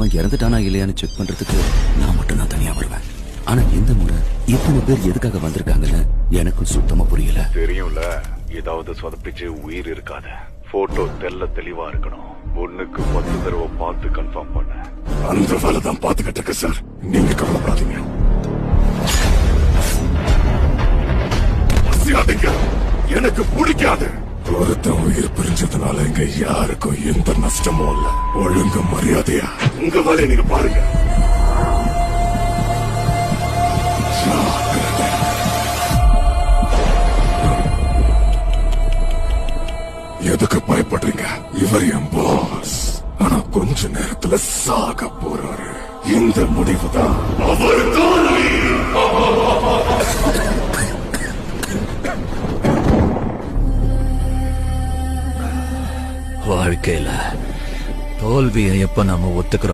அவன் இறந்துட்டானா இல்லையான்னு செக் பண்றதுக்கு நான் மட்டும் தான் தனியா வருவேன். ஆனா இந்த முறை இத்தனை பேர் எதுக்காக வந்திருக்காங்கன்னு எனக்கும் சுத்தமா புரியல. தெரியும்ல, ஏதாவது சொதப்பிச்சு உயிர் இருக்காத. போட்டோ தெளிவா இருக்கணும். 1க்கு 10 தடவை பார்த்து கன்ஃபார்ம் பண்ண. அந்த வேலை தான் பாத்துக்கிட்டு இருக்கு சார். நீங்க கவலைப்படாதீங்க. எனக்கு பிடிக்காது. ஒருத்தன் உயிர் பிரிஞ்சதுனால இங்க யாருக்கும் எந்த நஷ்டமும் இல்ல. ஒழுங்கு மரியாதையா உங்க வேலையை நீங்க பாருங்க. எதுக்கு பயப்படுறீங்க? இவர் என் பாஸ். ஆனா கொஞ்ச நேரத்துல சாக போறாரு. இந்த முடிவு தான் அவர் தோல்வி. வாழ்க்கையில தோல்வியை எப்ப நாம ஒத்துக்கிறோம்